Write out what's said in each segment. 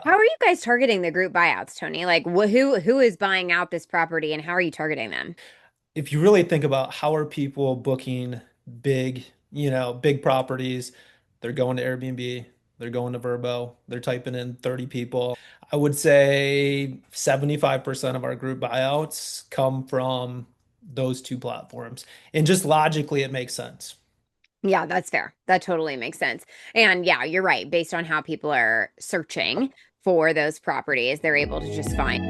How are you guys targeting the group buyouts, Tony? Like, who is buying out this property, and how are you targeting them? If you really think about how are people booking big, big properties, they're going to Airbnb, they're going to Verbo, they're typing in 30 people. I would say 75% of our group buyouts come from those two platforms. And just logically, it makes sense. Yeah, that's fair. That totally makes sense. And yeah, you're right. Based on how people are searching for those properties, they're able to just find.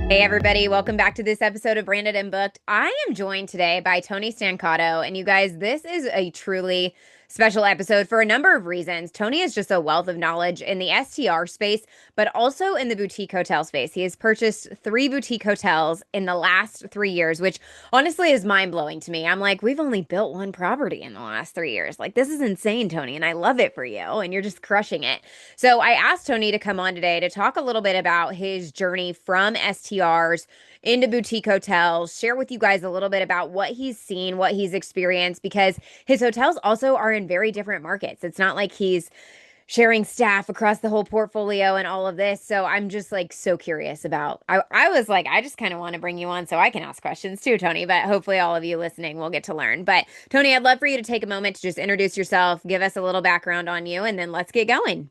Hey, everybody, welcome back to this episode of Branded and Booked. I am joined today by Tony Stancato. And you guys, this is a truly special episode for a number of reasons. Tony is just a wealth of knowledge in the STR space, but also in the boutique hotel space. He has purchased three boutique hotels in the last 3 years, which honestly is mind blowing to me. I'm like, we've only built one property in the last 3 years. Like, this is insane, Tony. And I love it for you. And you're just crushing it. So I asked Tony to come on today to talk a little bit about his journey from STRs into boutique hotels, share with you guys a little bit about what he's seen, what he's experienced, because his hotels also are in very different markets. It's not like he's sharing staff across the whole portfolio and all of this. So I'm just like so curious about I was like, I just kind of want to bring you on so I can ask questions too, Tony, but hopefully all of you listening will get to learn. But Tony, I'd love for you to take a moment to just introduce yourself, give us a little background on you, and then let's get going.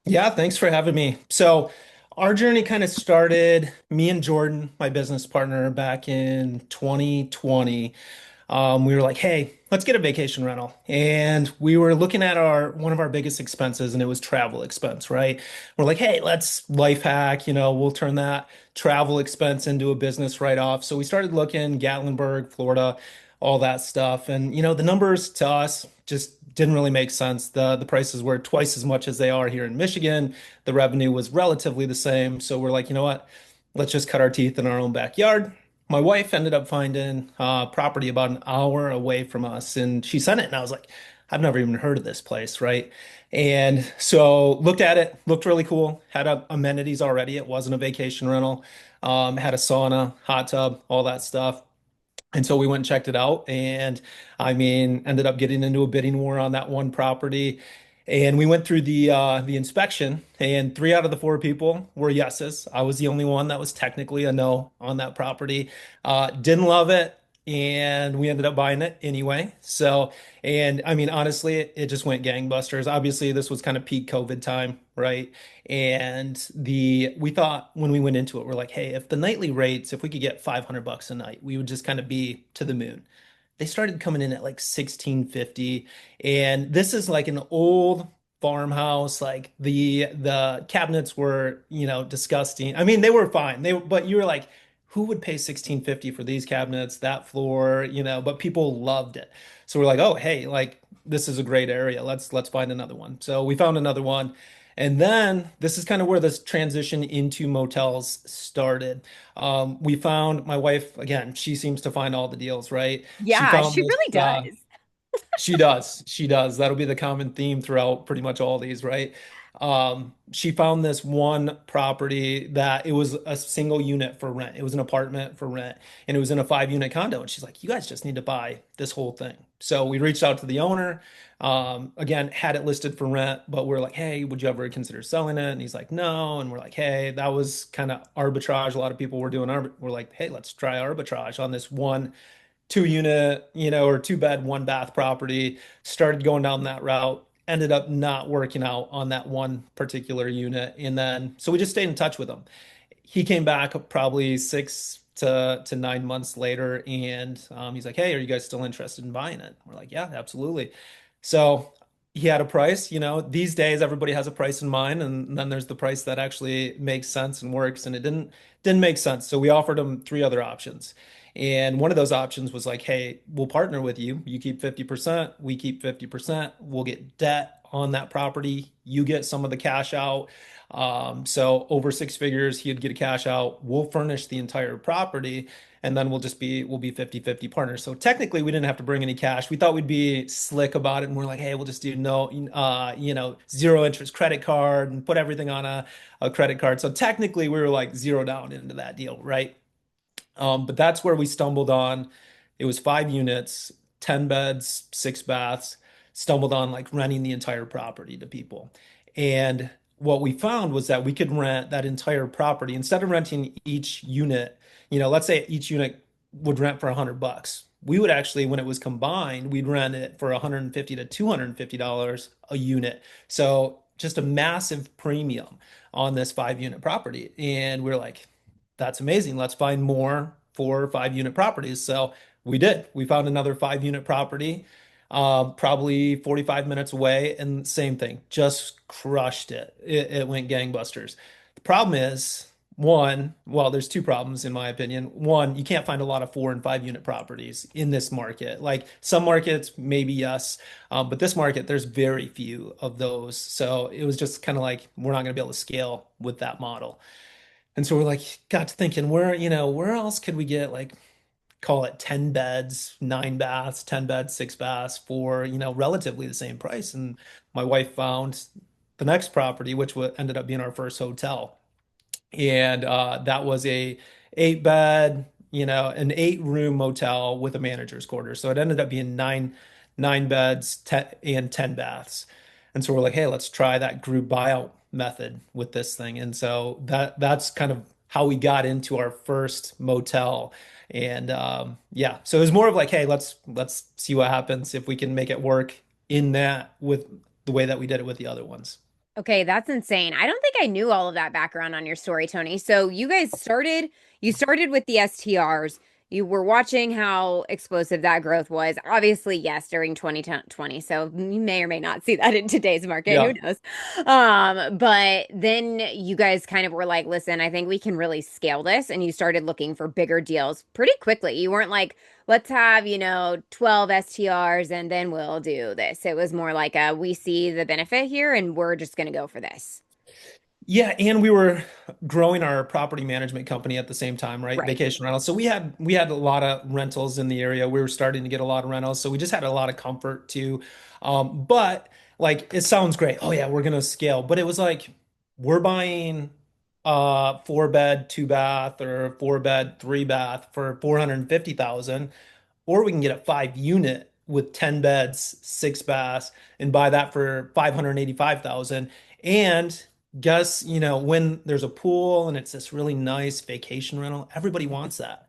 Yeah, thanks for having me. So, our journey kind of started, me and Jordan, my business partner, back in 2020. We were like, hey, let's get a vacation rental. And we were looking at our one of our biggest expenses, and it was travel expense, right? We're like, hey, let's life hack, we'll turn that travel expense into a business write-off. So we started looking, Gatlinburg, Florida, all that stuff. And the numbers to us just didn't really make sense. The prices were twice as much as they are here in Michigan. The revenue was relatively the same. So we're like, you know what? Let's just cut our teeth in our own backyard. My wife ended up finding property about an hour away from us, and she sent it, and I was like, I've never even heard of this place, right? And so looked at it, looked really cool, had amenities already. It wasn't a vacation rental, had a sauna, hot tub, all that stuff. And so we went and checked it out, and I mean, ended up getting into a bidding war on that one property. And we went through the inspection, and three out of the four people were yeses. I was the only one that was technically a no on that property. Didn't love it, and we ended up buying it anyway. So, and I mean, honestly, it just went gangbusters. Obviously, this was kind of peak COVID time, right? And we thought when we went into it, we're like, hey, if the nightly rates, if we could get $500 a night, we would just kind of be to the moon. They started coming in at like 1650, and this is like an old farmhouse. Like the cabinets were, disgusting. I mean, they were fine. But you were like, who would pay 1650 for these cabinets, that floor, but people loved it. So we're like, oh, hey, like this is a great area. Let's find another one. So we found another one. And then this is kind of where this transition into motels started. We found my wife, again, she seems to find all the deals, right? She Yeah, found she this, really does. she does. She does. That'll be the common theme throughout pretty much all these, right? She found this one property that it was a single unit for rent. It was an apartment for rent, and it was in a 5 unit condo. And she's like, you guys just need to buy this whole thing. So we reached out to the owner. Again, had it listed for rent, but we're like, hey, would you ever consider selling it? And he's like, no. And we're like, hey, that was kind of arbitrage. A lot of people were doing we're like, hey, let's try arbitrage on this one 2 unit, or 2 bed, 1 bath property. Started going down that route. Ended up not working out on that one particular unit. And then, so we just stayed in touch with him. He came back probably 6 to 9 months later, and he's like, hey, are you guys still interested in buying it? We're like, yeah, absolutely. So he had a price. These days everybody has a price in mind, and then there's the price that actually makes sense and works, and it didn't make sense. So we offered him three other options. And one of those options was like, hey, we'll partner with you. You keep 50%, we keep 50%. We'll get debt on that property. You get some of the cash out. So over 6 figures, he'd get a cash out. We'll furnish the entire property, and then we'll be 50-50 partners. So technically we didn't have to bring any cash. We thought we'd be slick about it, and we're like, hey, we'll just do no, zero interest credit card and put everything on a credit card. So technically we were like zero down into that deal, right? But that's where we stumbled on. It was 5 units, 10 beds, 6 baths. stumbled on like renting the entire property to people. And what we found was that we could rent that entire property instead of renting each unit, let's say each unit would rent for $100. We would actually, when it was combined, we'd rent it for $150 to $250 a unit. So just a massive premium on this 5 unit property. And we're like, that's amazing. Let's find more 4 or 5 unit properties. So we did. We found another 5 unit property, probably 45 minutes away, and same thing, just crushed it. It went gangbusters. The problem is, well, there's two problems in my opinion. One, you can't find a lot of 4 and 5 unit properties in this market. Like some markets, maybe yes, but this market, there's very few of those. So it was just kind of like, we're not going to be able to scale with that model. And so we're like, got to thinking, where else could we get like, call it 10 beds, 9 baths, 10 beds, 6 baths for, relatively the same price. And my wife found the next property, which ended up being our first hotel. And that was a 8 bed, an 8 room motel with a manager's quarter. So it ended up being nine beds, and 10 baths. And so we're like, hey, let's try that group buyout method with this thing. And so that's kind of how we got into our first motel. And yeah, so it was more of like, hey, let's see what happens if we can make it work in that with the way that we did it with the other ones. Okay, that's insane. I don't think I knew all of that background on your story, Tony. So you started with the STRs. You were watching how explosive that growth was. Obviously, yes, during 2020. So you may or may not see that in today's market. Who Yeah. knows? But then you guys kind of were like, listen, I think we can really scale this. And you started looking for bigger deals pretty quickly. You weren't like, let's have, 12 STRs and then we'll do this. It was more like we see the benefit here and we're just going to go for this. Yeah, and we were growing our property management company at the same time, right? Right. Vacation rentals. So we had a lot of rentals in the area. We were starting to get a lot of rentals, so we just had a lot of comfort too. But like it sounds great. Oh yeah, we're gonna scale. But it was like we're buying 4 bed, 2 bath or 4 bed, 3 bath for 450,000, or we can get a 5 unit with 10 beds, 6 baths, and buy that for 585,000. And guess, when there's a pool and it's this really nice vacation rental, everybody wants that.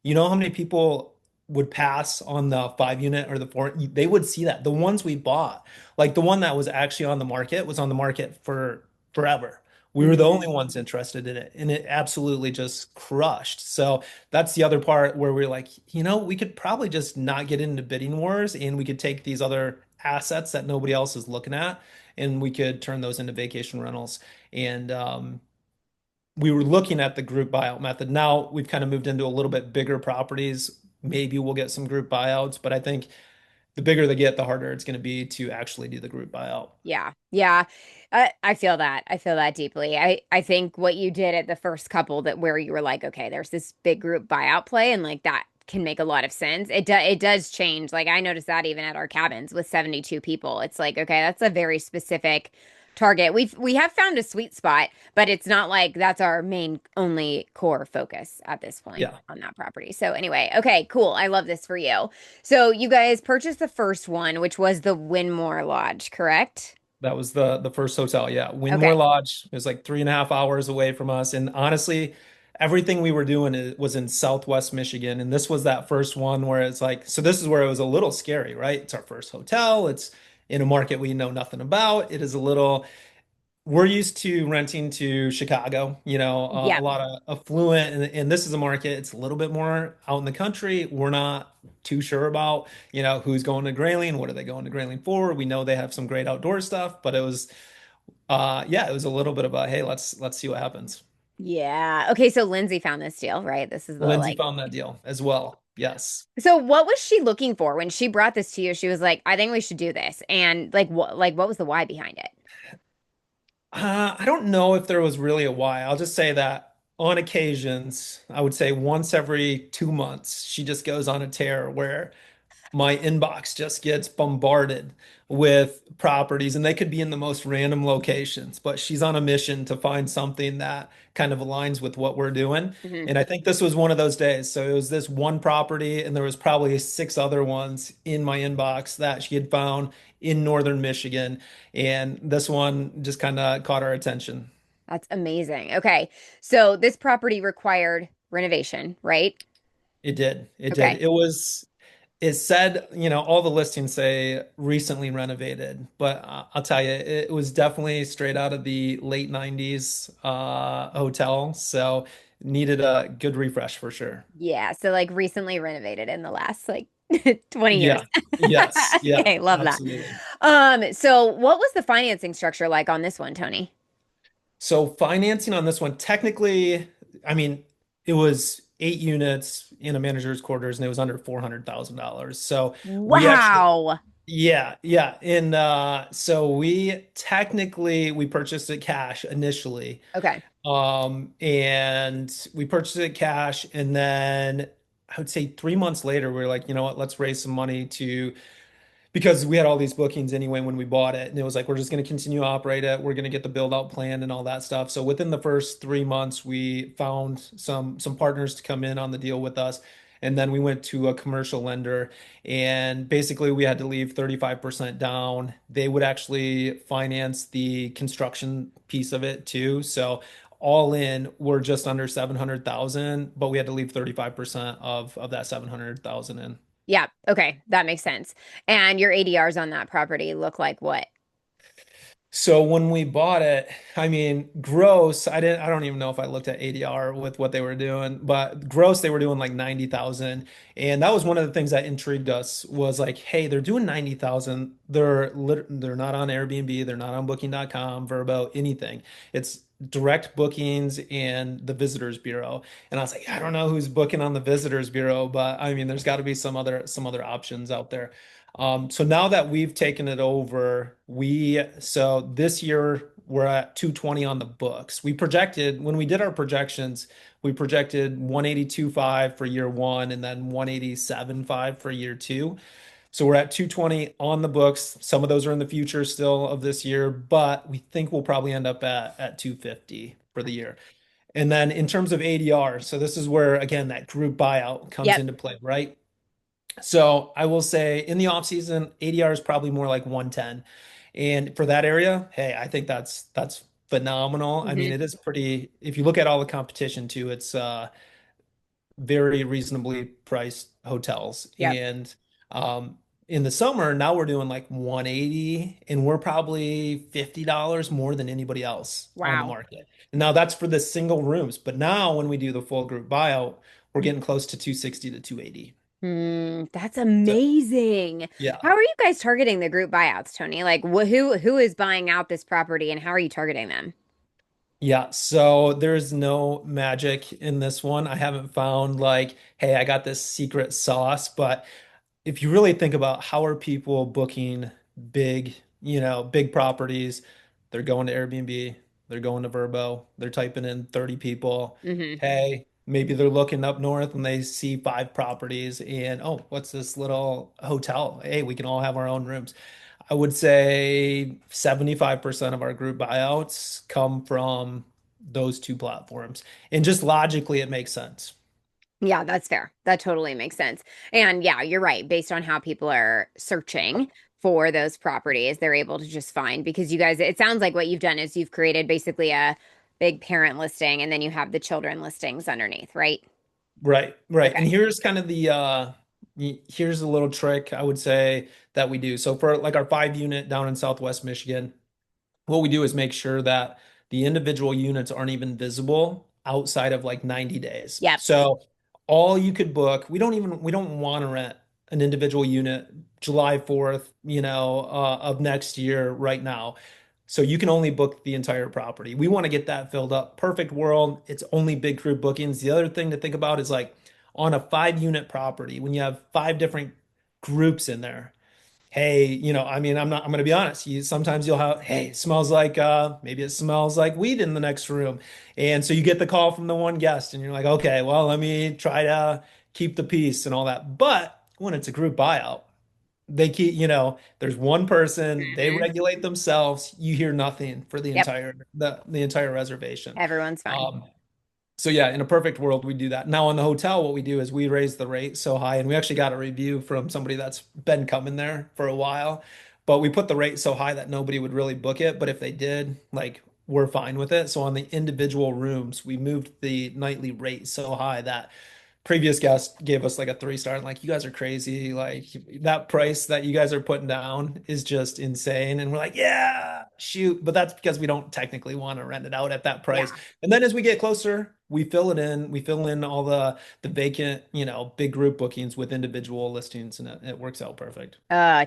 You know how many people would pass on the 5 unit or the four? They would see that. The ones we bought, like the one that was actually on the market, was on the market for forever. We were the only Mhm. ones interested in it, and it absolutely just crushed. So that's the other part where we're like, we could probably just not get into bidding wars and we could take these other assets that nobody else is looking at and we could turn those into vacation rentals. And we were looking at the group buyout method. Now we've kind of moved into a little bit bigger properties. Maybe we'll get some group buyouts, but I think the bigger they get, the harder it's going to be to actually do the group buyout. Yeah. Yeah. I feel that. I feel that deeply. I think what you did at the first couple that where you were like, okay, there's this big group buyout play and like that can make a lot of sense. It does change. Like I noticed that even at our cabins with 72 people. It's like, okay, that's a very specific target. We have found a sweet spot, but it's not like that's our main only core focus at this point Yeah. on that property. So anyway, okay, cool. I love this for you. So you guys purchased the first one, which was the Winmore Lodge, correct? That was the first hotel. Yeah. Okay. Winmore Lodge is like 3.5 hours away from us. And honestly, everything we were doing was in Southwest Michigan. And this was that first one where it's like, so this is where it was a little scary, right? It's our first hotel. It's in a market we know nothing about. It is a little, we're used to renting to Chicago, a Yeah. lot of affluent, and this is a market, it's a little bit more out in the country. We're not too sure about, who's going to Grayling, what are they going to Grayling for? We know they have some great outdoor stuff, but it was, yeah, it was a little bit of a, hey, let's see what happens. Yeah. Okay, so Lindsay found this deal, right? This is the Lindsay like found that deal as well. Yes. so what was she looking for when she brought this to you? She was like, I think we should do this. And like what was the why behind it? I don't know if there was really a why. I'll just say that on occasions, I would say once every 2 months, she just goes on a tear where my inbox just gets bombarded with properties, and they could be in the most random locations, but she's on a mission to find something that kind of aligns with what we're doing. Mhm. And I think this was one of those days. So it was this one property, and there was probably six other ones in my inbox that she had found in northern Michigan. And this one just kind of caught our attention. That's amazing. Okay. So this property required renovation, right? It did. It did. Okay. It said, all the listings say recently renovated, but I'll tell you, it was definitely straight out of the late 90s hotel. So needed a good refresh for sure. Yeah. So like recently renovated in the last like 20 years. Yeah. Yes. Yeah. Okay. Love that. Absolutely. So what was the financing structure like on this one, Tony? So financing on this one, technically, I mean, it was 8 units in a manager's quarters and it was under $400,000. So we actually, Wow. yeah, yeah. And so we purchased it cash initially. Okay. And we purchased it cash, and then I would say 3 months later, we were like, you know what, let's raise some money to because we had all these bookings anyway when we bought it, and it was like we're just going to continue to operate it. We're going to get the build out plan and all that stuff. So within the first 3 months, we found some partners to come in on the deal with us, and then we went to a commercial lender, and basically we had to leave 35% down. They would actually finance the construction piece of it too. So all in, we're just under 700,000, but we had to leave 35% of that 700,000 in. Yeah. Okay. That makes sense. And your ADRs on that property look like what? So when we bought it, I mean, gross, I don't even know if I looked at ADR with what they were doing, but gross, they were doing like 90,000. And that was one of the things that intrigued us was like, hey, they're doing 90,000. They're not on Airbnb, they're not on booking.com, Vrbo, anything. It's direct bookings and the visitors bureau. And I was like, I don't know who's booking on the visitors bureau, but I mean, there's got to be some other options out there. So now that we've taken it over, so this year we're at 220 on the books. We projected when we did our projections, we projected 182.5 for year one and then 187.5 for year two. So we're at 220 on the books. Some of those are in the future still of this year, but we think we'll probably end up at 250 for the year. And then in terms of ADR, so this is where again that group buyout comes Yep. into play, right? So I will say in the off season, ADR is probably more like 110. And for that area, hey, I think that's phenomenal. I mean, Hmm. it is pretty, if you look at all the competition too, it's very reasonably priced hotels. Yep. And in the summer, now we're doing like 180 and we're probably $50 more than anybody else on the Wow. market. And now that's for the single rooms. But now when we do the full group buyout, we're getting close to 260 to 280. That's So amazing. yeah. How are you guys targeting the group buyouts, Tony? Like who is buying out this property and how are you targeting them? Yeah, so there's no magic in this one. I haven't found like, hey, I got this secret sauce, but if you really think about how are people booking big, big properties, they're going to Airbnb, they're going to Vrbo, they're typing in 30 people. Hmm. Hey, maybe they're looking up north and they see five properties and oh, what's this little hotel? Hey, we can all have our own rooms. I would say 75% of our group buyouts come from those two platforms. And just logically, it makes sense. Yeah, that's fair. That totally makes sense. And yeah, you're right. Based on how people are searching for those properties, they're able to just find because you guys, it sounds like what you've done is you've created basically a big parent listing and then you have the children listings underneath, right? Right, right. And Okay. here's kind of here's a little trick I would say that we do. So for like our 5 unit down in Southwest Michigan, what we do is make sure that the individual units aren't even visible outside of like 90 days. Yep. So all you could book, we don't want to rent an individual unit July 4th, of next year right now. So you can only book the entire property. We want to get that filled up. Perfect world. It's only big group bookings. The other thing to think about is like on a 5 unit property, when you have five different groups in there, hey, I mean, I'm gonna be honest. Sometimes you'll have, hey, it smells like maybe it smells like weed in the next room. And so you get the call from the one guest and you're like, okay, well, let me try to keep the peace and all that. But when it's a group buyout, they keep, there's one person, they Hmm. regulate themselves. You hear nothing for the Yep. entire the entire reservation. Everyone's fine. Um, so yeah, in a perfect world, we do that. Now on the hotel, what we do is we raise the rate so high, and we actually got a review from somebody that's been coming there for a while. But we put the rate so high that nobody would really book it. But if they did, like we're fine with it. So on the individual rooms, we moved the nightly rate so high that previous guest gave us like a 3 star and like you guys are crazy, like that price that you guys are putting down is just insane, and we're like yeah shoot, but that's because we don't technically want to rent it out at that price. Yeah. And then as we get closer, we fill in all the vacant, big group bookings with individual listings, and it works out perfect.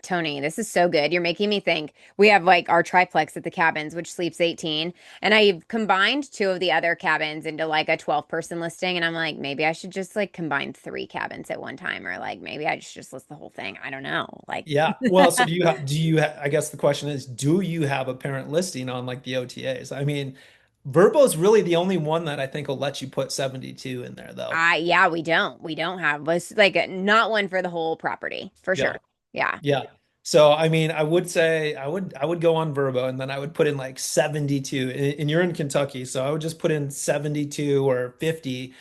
Tony, this is so good. You're making me think. We have like our triplex at the cabins, which sleeps 18, and I've combined two of the other cabins into like a 12-person listing. And I'm like, maybe I should just like combine three cabins at one time, or like maybe I just list the whole thing. I don't know. Like, Yeah, well, so I guess the question is, do you have a parent listing on like the OTAs? I mean, Verbo's really the only one that I think will let you put 72 in there though. yeah, we don't have was like not one for the whole property for Yeah. sure. Yeah, Yeah. So I mean, I would say I would go on Verbo, and then I would put in like 72. And you're in Kentucky, so I would just put in 72 or 50.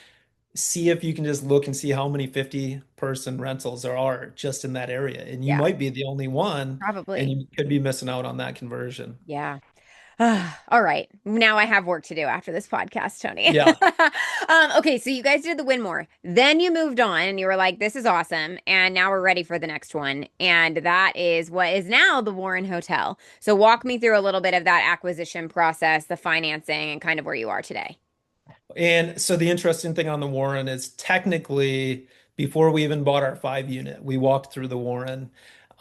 See if you can just look and see how many 50-person rentals there are just in that area. And you yeah, might be the only one, and probably. you could be missing out on that conversion. Yeah. All right. Now I have work to do after this podcast, Tony. Yeah. Okay, so you guys did the Winmore. Then you moved on and you were like, this is awesome. And now we're ready for the next one. And that is what is now the Warren Hotel. So walk me through a little bit of that acquisition process, the financing, and kind of where you are today. And so the interesting thing on the Warren is technically before we even bought our 5 unit, we walked through the Warren.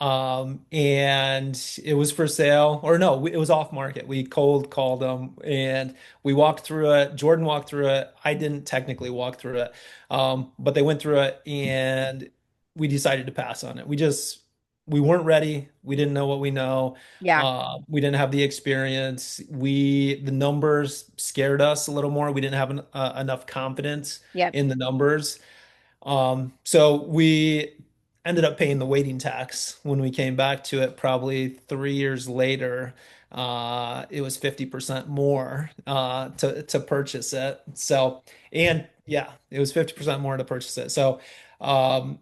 And it was for sale, or no, it was off market. We cold called them and we walked through it. Jordan walked through it. I didn't technically walk through it. But they went through it and we decided to pass on it. We weren't ready. We didn't know what we know. Yeah. We didn't have the experience. The numbers scared us a little more. We didn't have enough confidence Yep. in the numbers. So we ended up paying the waiting tax when we came back to it probably 3 years later. It was 50% more to purchase it. So, and yeah, it was 50% more to purchase it. So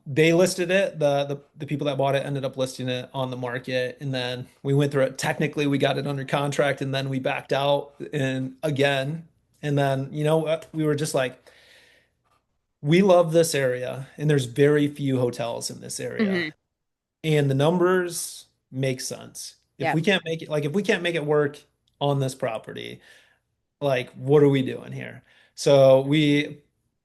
they listed it. The people that bought it ended up listing it on the market, and then we went through it. Technically, we got it under contract, and then we backed out and again. And then you know what? We were just like, we love this area, and there's very few hotels in this area, Hmm. and the numbers make sense. If Yep. we can't make it, like if we can't make it work on this property, like what are we doing here? So we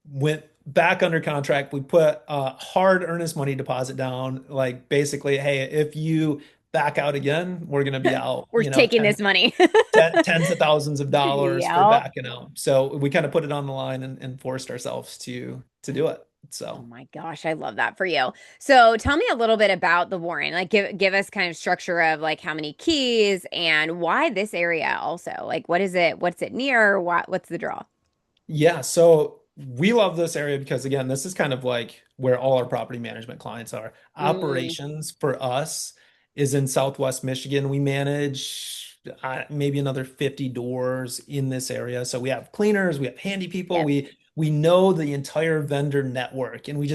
went back under contract. We put a hard earnest money deposit down, like basically, hey, if you back out again, we're gonna be out, We're taking this money. tens of thousands of dollars for Yep. backing out. So we kind of put it on the line and forced ourselves to do it. Oh So my gosh, I love that for you. So tell me a little bit about the Warren. Like give us kind of structure of like how many keys and why this area also. Like what is it? What's it near? What's the draw? yeah, so we love this area because again, this is kind of like where all our property management clients are. Mm, Operations for us is in Southwest Michigan. We manage maybe another 50 doors in this area. So we have cleaners, we have handy people, yep. we know the entire vendor network, and we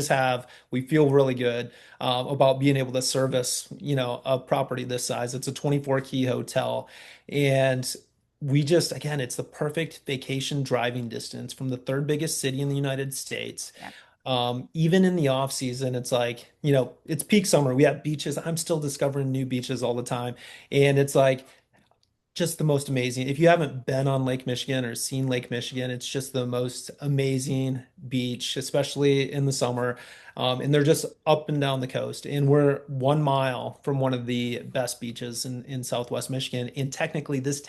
feel really good about being able to service, a property this size. It's a 24 key hotel, and again, it's the perfect vacation driving distance from the third biggest city in the United States. Yep. Even in the off season, it's like, it's peak summer. We have beaches. I'm still discovering new beaches all the time. And it's like just the most amazing. If you haven't been on Lake Michigan or seen Lake Michigan, it's just the most amazing beach, especially in the summer. And they're just up and down the coast. And we're 1 mile from one of the best beaches in Southwest Michigan. And technically, this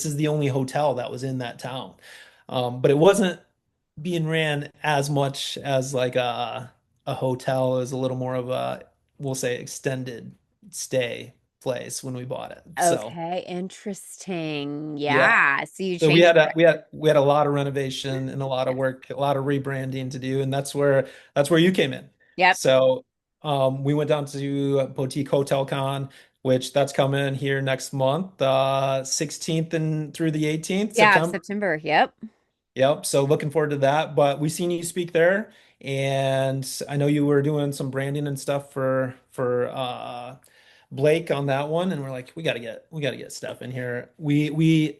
is the only hotel that was in that town. But it wasn't being ran as much as like a hotel. It was a little more of we'll say, extended stay place when we bought it. So. Okay, interesting. Yeah. Yeah. So you So we changed had a it. we had a lot of renovation and a lot of Yes. work, a lot of rebranding to do, and that's where you came in. Yep. So We went down to Boutique Hotel Con, which that's coming here next month, 16th and through the 18th, Yeah, September. September. Yep. Yep. So looking forward to that. But we seen you speak there, and I know you were doing some branding and stuff for Blake on that one, and we're like, we got to get Steph in here. We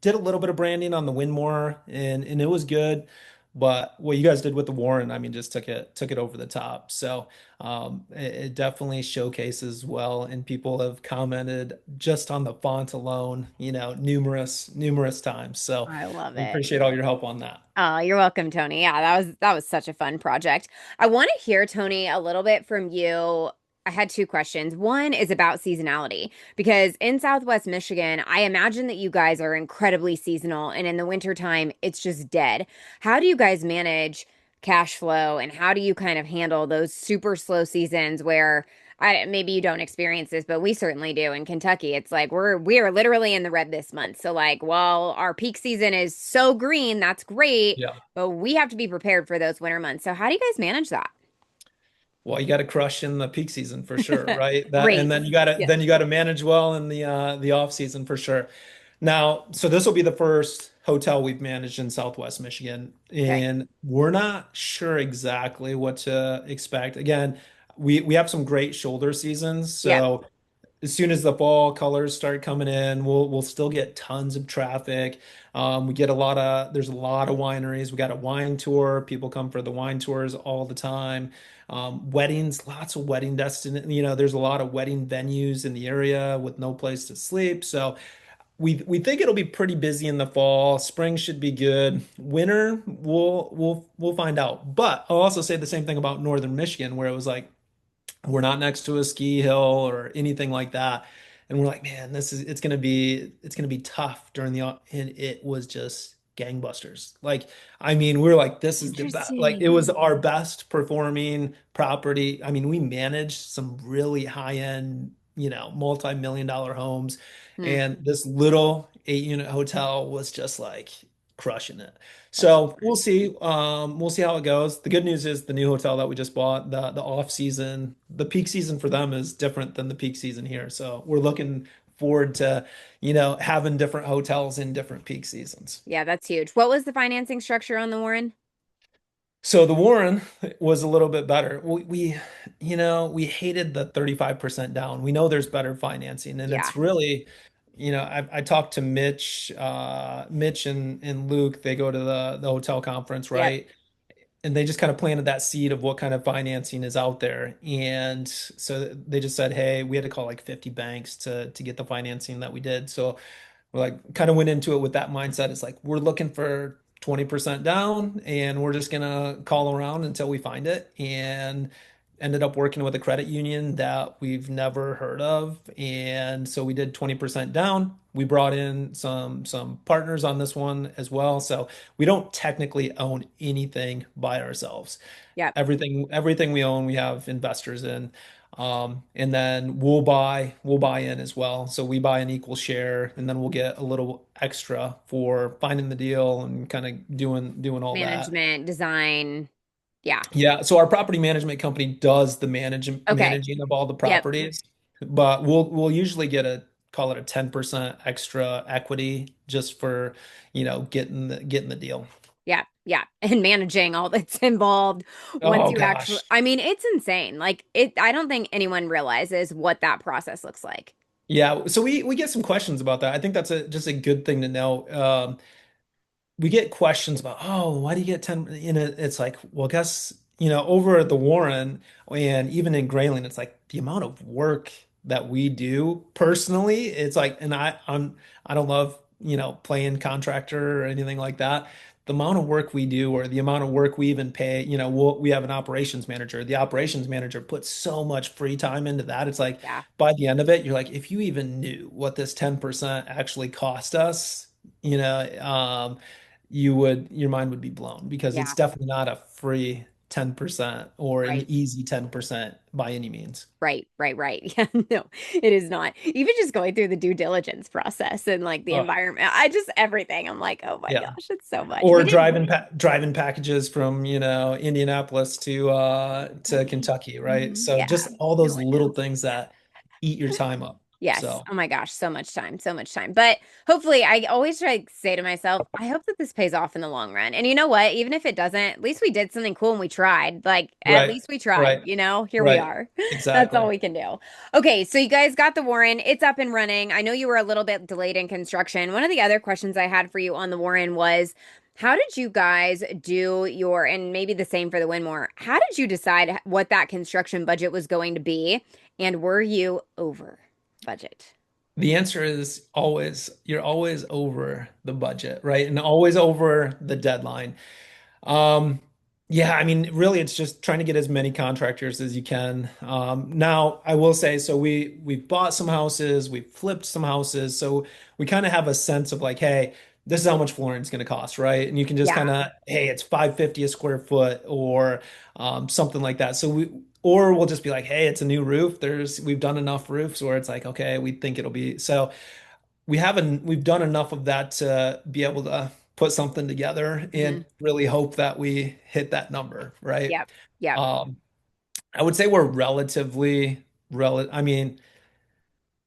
did a little bit of branding on the Winmore, and it was good. But what you guys did with the Warren, I mean, just took it over the top. So it definitely showcases well, and people have commented just on the font alone, numerous times. So I love I it. appreciate all your help on that. Oh, you're welcome, Tony. Yeah, that was such a fun project. I want to hear, Tony, a little bit from you. I had two questions. One is about seasonality because in Southwest Michigan, I imagine that you guys are incredibly seasonal and in the wintertime, it's just dead. How do you guys manage cash flow and how do you kind of handle those super slow seasons where maybe you don't experience this, but we certainly do in Kentucky. It's like we are literally in the red this month. So like, while our peak season is so green, that's great, Yeah. but we have to be prepared for those winter months. So how do you guys manage that? Well, you got to crush in the peak season for sure, right? That and Race. then you got to Yeah. then you got to manage well in the off season for sure. Now, so this will be the first hotel we've managed in Southwest Michigan, Okay. and we're not sure exactly what to expect. Again, we have some great shoulder seasons, Yep. so as soon as the fall colors start coming in, we'll still get tons of traffic. We get there's a lot of wineries. We got a wine tour. People come for the wine tours all the time. Weddings, lots of wedding destin. There's a lot of wedding venues in the area with no place to sleep. So we think it'll be pretty busy in the fall. Spring should be good. Winter, we'll find out. But I'll also say the same thing about Northern Michigan, where it was like we're not next to a ski hill or anything like that. And we're like, man, it's gonna be tough during and it was just gangbusters. Like, I mean, we're like, this is the best, like it Interesting. was our best performing property. I mean, we managed some really high-end, multi-million dollar homes, Hmm. and this little 8-unit hotel was just like crushing it. That's So we'll fun. see. We'll see how it goes. The good news is the new hotel that we just bought, the off season, the peak season for them is different than the peak season here. So we're looking forward to, having different hotels in different peak seasons. Yeah, that's huge. What was the financing structure on the Warren? So the Warren was a little bit better. We hated the 35% down. We know there's better financing, and Yeah. it's really, I talked to Mitch and Luke. They go to the hotel conference, Yep. right? And they just kind of planted that seed of what kind of financing is out there. And so they just said, hey, we had to call like 50 banks to get the financing that we did. So we're like kind of went into it with that mindset. It's like we're looking for 20% down and we're just gonna call around until we find it. And ended up working with a credit union that we've never heard of. And so we did 20% down. We brought in some partners on this one as well. So we don't technically own anything by ourselves. Yep. Everything we own, we have investors in. And then we'll buy in as well. So we buy an equal share, and then we'll get a little extra for finding the deal and kind of doing all that. Management, design. Yeah. Yeah, so our property management company does the Okay. managing of all the Yep. properties, but we'll usually get call it a 10% extra equity just for, getting the deal. Yeah, yeah. And managing all that's involved once Oh you actually, gosh. I mean, it's insane. Like I don't think anyone realizes what that process looks like. Yeah, so we get some questions about that. I think that's just a good thing to know. We get questions about, oh, why do you get 10? It's like, well, guess, over at the Warren and even in Grayling, it's like the amount of work that we do personally, it's like, and I don't love, playing contractor or anything like that. The amount of work we do or the amount of work we even pay, we have an operations manager. The operations manager puts so much free time into that. It's like Yeah, by the end of it, you're like, if you even knew what this 10% actually cost us, you know, um, your mind would be blown because it's yeah. definitely not a 10% or an Right. easy 10% by any means. Right, right, right. Yeah, no, it is not. Even just going through the due diligence process and like the Uh, environment, I just everything. I'm like, oh my yeah. gosh, it's so much. We Or did. driving packages from, Indianapolis to Kentucky. Kentucky, right? Mhm. So Yeah. just all No, those I little know. things that eat your time up. Yes. So, Oh my gosh, so much time, so much time. But hopefully, I always try to say to myself, I hope that this pays off in the long run. And you know what? Even if it doesn't, at least we did something cool and we tried. Like, at right, least we tried, right, Here we right. are. That's all Exactly. we can do. Okay, so you guys got the Warren. It's up and running. I know you were a little bit delayed in construction. One of the other questions I had for you on the Warren was, how did you guys do your, and maybe the same for the Winmore, how did you decide what that construction budget was going to be? And were you over budget? The answer is always, you're always over the budget, right? And always over the deadline. Um, yeah, I mean, really, it's just trying to get as many contractors as you can. Now, I will say, so we've bought some houses, we've flipped some houses, so we kind of have a sense of like, hey, this is how much flooring's going to cost, right? And you can just Yeah. kind of, hey, it's 550 a square foot or something like that. Or we'll just be like, hey, it's a new roof. We've done enough roofs where it's like, okay, we think it'll be so we've done enough of that to be able to put something together Hmm. and really hope that we hit that number, right? Yep. Yep. Um, I would say we're I mean,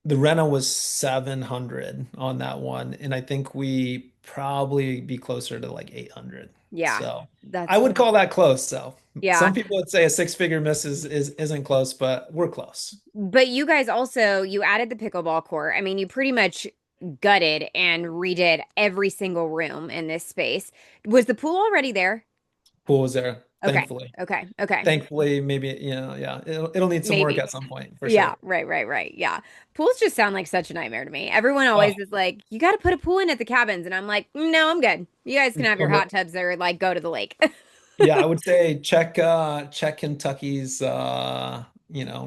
the reno was 700 on that one, and I think we probably be closer to like 800. Yeah. So I That's would call that close. So yeah. some people would say a six-figure miss isn't close, but we're close. But you guys also you added the pickleball court. I mean, you pretty much gutted and redid every single room in this space. Was the pool already there? Pool was there, Okay. thankfully. Okay. Okay. Thankfully, maybe, yeah, it'll need some work Maybe. at some point for Yeah, sure. right, right, right. Yeah. Pools just sound like such a nightmare to me. Everyone Oh, always is like, you got to put a pool in at the cabins. And I'm like, no, I'm good. You guys can have your hot tubs there, like go to the lake. yeah, I would say check Kentucky's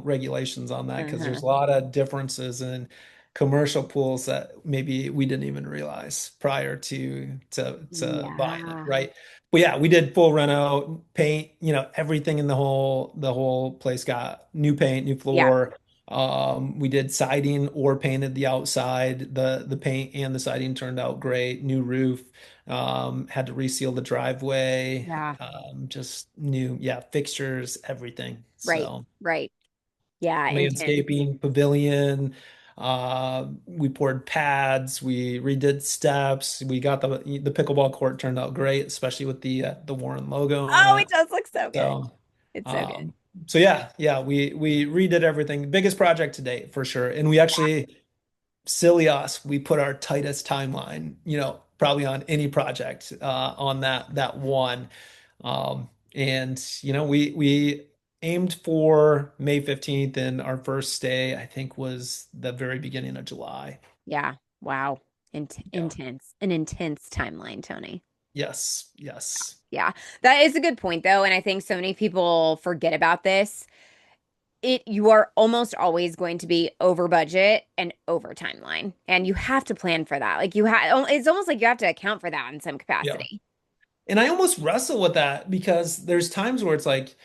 regulations on that because there's Uh-huh. a lot of differences in commercial pools that maybe we didn't even realize prior to buying it, Yeah. right? But yeah, we did full reno, paint, everything in the whole place got new paint, new Yeah. floor. We did siding or painted the outside. The paint and the siding turned out great. New roof. Had to reseal the driveway. Yeah. Just new, yeah, fixtures, everything. Right. So Right. Yeah. Intense. landscaping, pavilion. We poured pads. We redid steps. We got the pickleball court turned out great, especially with the Warren logo on Oh, it it. does look so good. So, It's so good. um, so yeah, we redid everything. Biggest project to date for sure. And we actually, silly us, we put our tightest timeline, probably on any project on that one. And we aimed for May 15th, and our first day, I think, was the very beginning of July. Yeah. Wow. Yeah. Intense. An intense timeline, Tony. Yes, yes. Yeah. That is a good point though, and I think so many people forget about this. You are almost always going to be over budget and over timeline, and you have to plan for that. Like you have it's almost like you have to account for that in some Yeah. capacity. And I almost wrestle with that because there's times where it's like,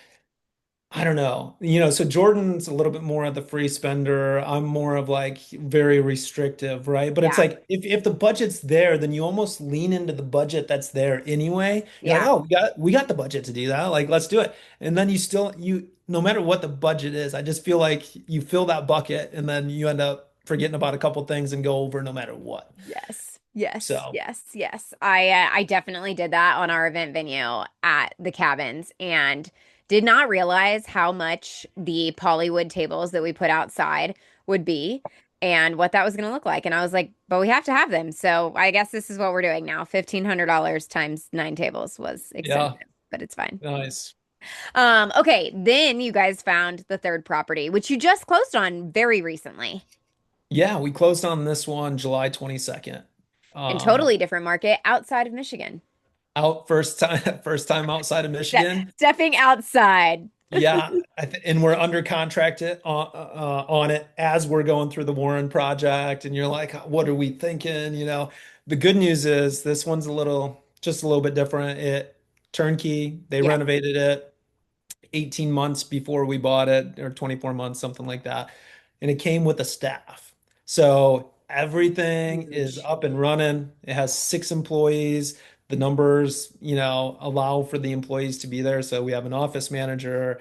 I don't know. So Jordan's a little bit more of the free spender. I'm more of like very restrictive, right? But it's Yeah. like if the budget's there, then you almost lean into the budget that's there anyway. You're like, Yeah. oh, we got the budget to do that. Like, let's do it. And then you no matter what the budget is, I just feel like you fill that bucket and then you end up forgetting about a couple things and go over no matter what. Yes. Yes. So, Yes. Yes. I definitely did that on our event venue at the cabins and did not realize how much the Pollywood tables that we put outside would be and what that was going to look like. And I was like, but we have to have them. So I guess this is what we're doing now. $1,500 times 9 tables was yeah, expensive, but it's fine. nice. Okay, then you guys found the third property, which you just closed on very recently. Yeah, we closed on this one July 22nd. In Um, totally different market outside of Michigan. Out first time first time outside of Michigan. Stepping outside. Yeah, and we're under contract on it as we're going through the Warren project, and you're like, what are we thinking? The good news is this one's just a little bit different. It turnkey, they Yep. renovated it. 18 months before we bought it, or 24 months, something like that. And it came with a staff. So everything is Huge. up and running. It has 6 employees. The numbers, allow for the employees to be there. So we have an office manager,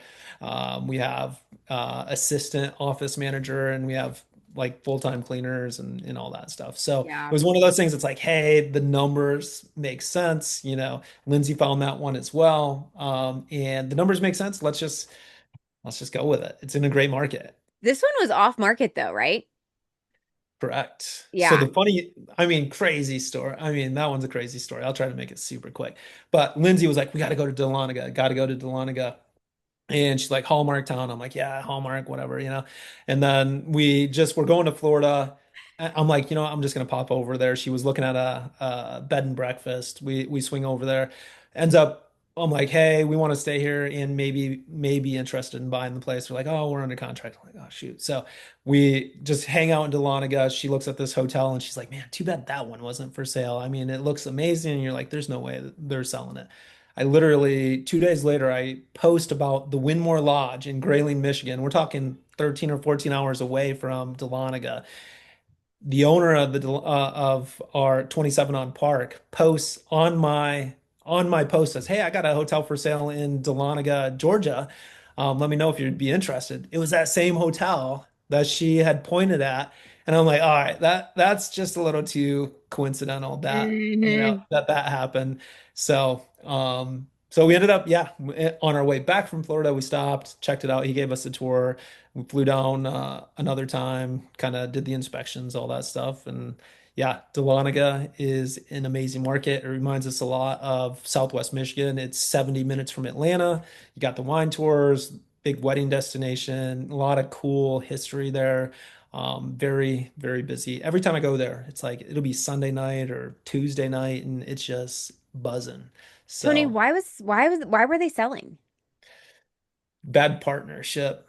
we have assistant office manager, and we have like full-time cleaners and all that stuff. So it Yeah. was one of those things. It's like, hey, the numbers make sense. Lindsay found that one as well. And the numbers make sense. Let's just go with it. It's in a great market. This one was off market though, right? Correct. So Yeah. the funny, I mean, crazy story. I mean, that one's a crazy story. I'll try to make it super quick. But Lindsay was like, we got to go to Dahlonega, got to go to Dahlonega. And she's like, Hallmark Town. I'm like, yeah, Hallmark, whatever. And then we're going to Florida. I'm like, I'm just gonna pop over there. She was looking at a bed and breakfast. We swing over there. Ends up, I'm like, hey, we want to stay here and maybe interested in buying the place. We're like, oh, we're under contract. I'm like, oh shoot. So we just hang out in Dahlonega. She looks at this hotel and she's like, man, too bad that one wasn't for sale. I mean, it looks amazing. And you're like, there's no way that they're selling it. I literally 2 days later, I post about the Winmore Lodge in Grayling, Michigan. We're talking 13 or 14 hours away from Dahlonega. The owner of our 27 on Park posts on my post says, "Hey, I got a hotel for sale in Dahlonega, Georgia. Let me know if you'd be interested." It was that same hotel that she had pointed at, and I'm like, "All right, that's just a little too coincidental that Hmm. that happened." So we ended up, yeah, on our way back from Florida, we stopped, checked it out. He gave us a tour. We flew down another time, kind of did the inspections, all that stuff. And yeah, Dahlonega is an amazing market. It reminds us a lot of Southwest Michigan. It's 70 minutes from Atlanta. You got the wine tours, big wedding destination, a lot of cool history there. Very, very busy. Every time I go there, it's like it'll be Sunday night or Tuesday night, and it's just buzzing. Tony, So why were they selling? bad partnership.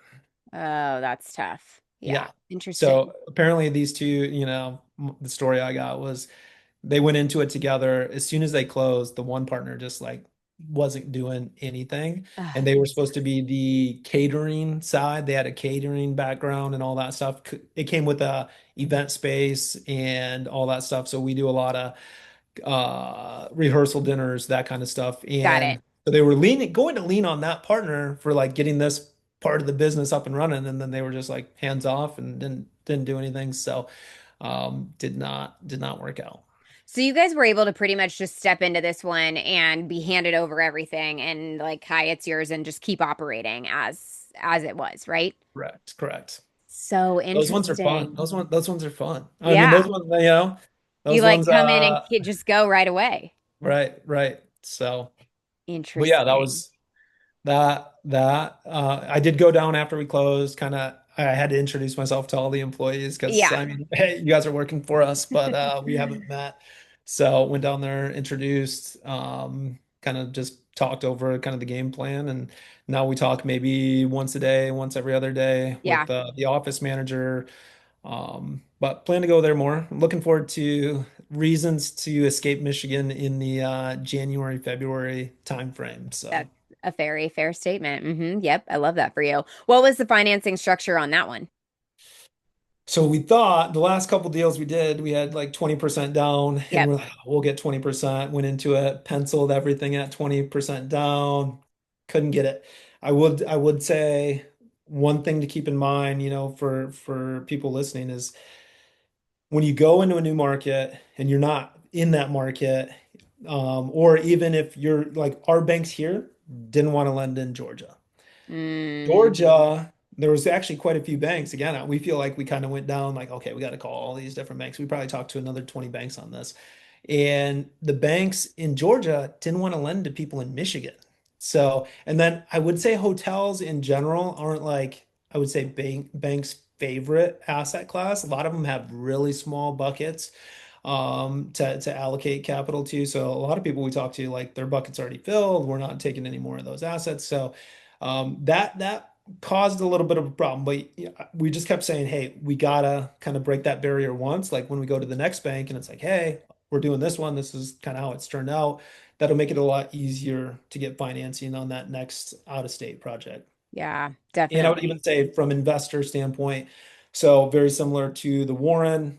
Oh, that's tough. Yeah. Yeah. Interesting. So apparently these two, the story I got was they went into it together. As soon as they closed, the one partner just like wasn't doing anything. Ugh, And they were that's supposed to be the catering side. They had a catering background and all that stuff. It came with a event space and all that stuff. So we do a lot of rehearsal dinners, that kind of stuff. got it. And so they were going to lean on that partner for like getting this part of the business up and running, and then they were just like hands off and didn't do anything. So did not work out. So you guys were able to pretty much just step into this one and be handed over everything and like, hi, it's yours and just keep operating as it was, right? Correct, correct. So Those ones are fun. interesting. Those ones are fun. I mean, Yeah. those ones, You those like ones, come in and just go right away. right, right. So, but yeah, that Interesting. was that I did go down after we closed. Kind of, I had to introduce myself to all the employees because Yeah. I mean, hey, you guys are working for us, but we haven't met. So went down there, introduced, kind of just talked over kind of the game plan, and now we talk maybe once a day, once every other day Yeah. with the office manager. But plan to go there more. I'm looking forward to reasons to escape Michigan in the January, February timeframe. So. That's a very fair statement. Yep. I love that for you. What was the financing structure on that one? So we thought the last couple deals we did, we had like 20% down, and Yep. we're like, "Oh, we'll get 20%." Went into it, penciled everything at 20% down, couldn't get it. I would say one thing to keep in mind, for people listening is when you go into a new market and you're not in that market, or even if you're like our banks here didn't want to lend in Georgia. Mm, Georgia, there was actually quite a few banks. Again, we feel like we kind of went down like, okay, we got to call all these different banks. We probably talked to another 20 banks on this. And the banks in Georgia didn't want to lend to people in Michigan. So, and then I would say hotels in general aren't like, I would say banks' favorite asset class. A lot of them have really small buckets to allocate capital to. So a lot of people we talk to, like their bucket's already filled. We're not taking any more of those assets. So that caused a little bit of a problem, but yeah, we just kept saying, hey, we gotta kind of break that barrier once. Like when we go to the next bank and it's like, hey, we're doing this one. This is kind of how it's turned out. That'll make it a lot easier to get financing on that next out-of-state project. Yeah, And I would definitely. even say from investor standpoint, so very similar to the Warren,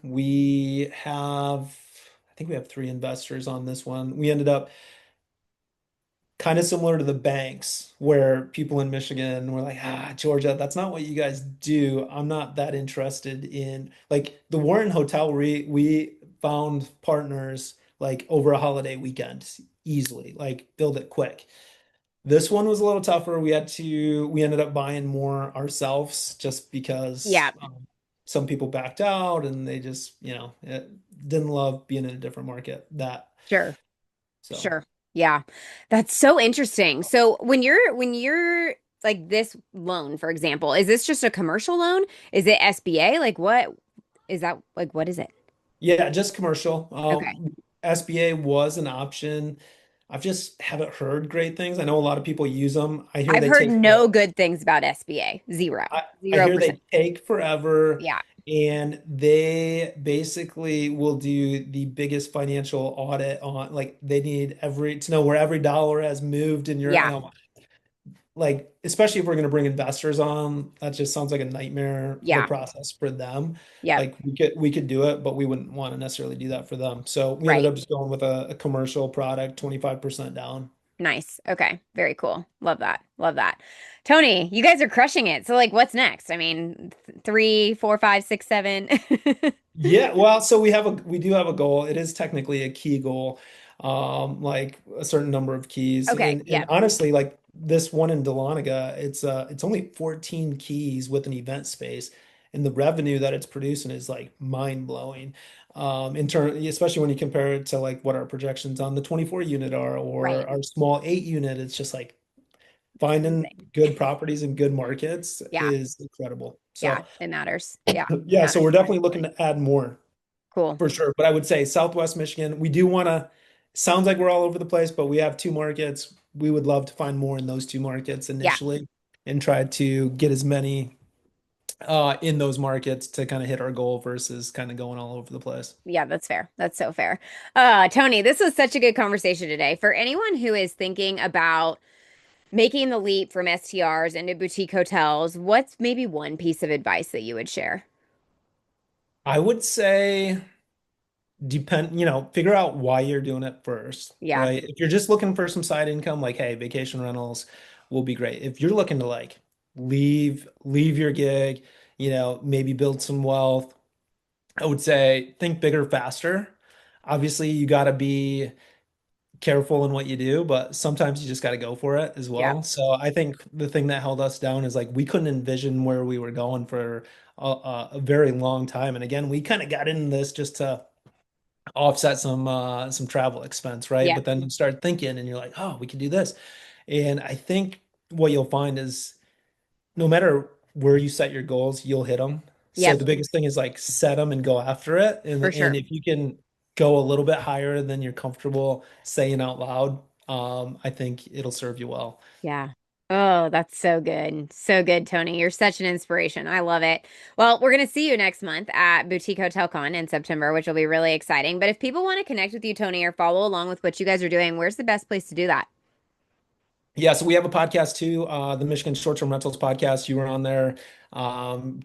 I think we have three investors on this one. We ended up kind of similar to the banks where people in Michigan were like, Georgia, that's not what you guys do. I'm not that interested in like the Warren Hotel. We found partners like over a holiday weekend easily, like build it quick. This one was a little tougher. We ended up buying more ourselves just because Yeah, some people backed out and they just, didn't love being in a different market that. sure. So, Sure. Yeah. That's so interesting. So when you're like this loan, for example, is this just a commercial loan? Is it SBA? Like what is that like what is it? yeah, just commercial. Okay. SBA was an option. I've just haven't heard great things. I know a lot of people use them. I hear I've they heard take no good things about SBA. Zero. I Zero hear percent. they take forever Yeah. and they basically will do the biggest financial audit on like they need every to know where every dollar has moved in your Yeah. like especially if we're going to bring investors on, that just sounds like a nightmare of a Yeah. process for them. Yep. Like we could do it, but we wouldn't want to necessarily do that for them. So we ended Right. up just going with a commercial product, 25% down. Nice. Okay. Very cool. Love that. Love that. Tony, you guys are crushing it. So like what's next? I mean, three, four, five, six, seven. Yeah, well, so we do have a goal. It is technically a key goal, like a certain number of keys. Okay. And Yep. honestly, like this one in Dahlonega, it's only 14 keys with an event space, and the revenue that it's producing is like mind blowing. In turn, especially when you compare it to like what our projections on the 24 unit are Right. or our small 8 unit, it's just like It's finding amazing. good properties and good markets Yeah. is incredible. Yeah. So It matters. Yeah. It yeah, so matters we're definitely looking tremendously. to add more. Cool. For sure. But I would say Southwest Michigan, we do want to, sounds like we're all over the place, but we have two markets. We would love to find more in those two markets Yeah. initially and try to get as many in those markets to kind of hit our goal versus kind of going all over the place. Yeah, that's fair. That's so fair. Tony, this was such a good conversation today. For anyone who is thinking about making the leap from STRs into boutique hotels, what's maybe one piece of advice that you would share? I would say figure out why you're doing it first, Yeah. right? If you're just looking for some side income, like, hey, vacation rentals will be great. If you're looking to like leave your gig, maybe build some wealth, I would say think bigger, faster. Obviously, you got to be careful in what you do, but sometimes you just got to go for it as Yeah. well. So I think the thing that held us down is like we couldn't envision where we were going for a very long time. And again, we kind of got into this just to offset some travel expense, right? Yeah. But then you start thinking and you're like, oh, we could do this. And I think what you'll find is no matter where you set your goals, you'll hit them. So Yep. the biggest thing is like set them and go after it. And For and sure. if you can go a little bit higher than you're comfortable saying out loud, I think it'll serve you well. Yeah. Oh, that's so good. So good, Tony. You're such an inspiration. I love it. Well, we're going to see you next month at Boutique Hotel Con in September, which will be really exciting. But if people want to connect with you, Tony, or follow along with what you guys are doing, where's the best place to do that? Yeah, so we have a podcast too, the Michigan Short-Term Rentals podcast. You were on there.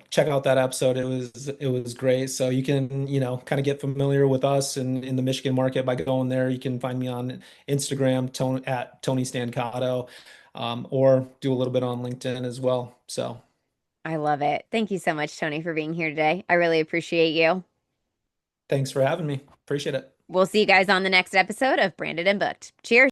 Check out that episode. It was great. So you can, kind of get familiar with us and in the Michigan market by going there. You can find me on Instagram, at Tony Stancato, or do a little bit on LinkedIn as well. So I love it. Thank you so much, Tony, for being here today. I really appreciate you. thanks for having me. Appreciate it. We'll see you guys on the next episode of Branded and Booked. Cheers.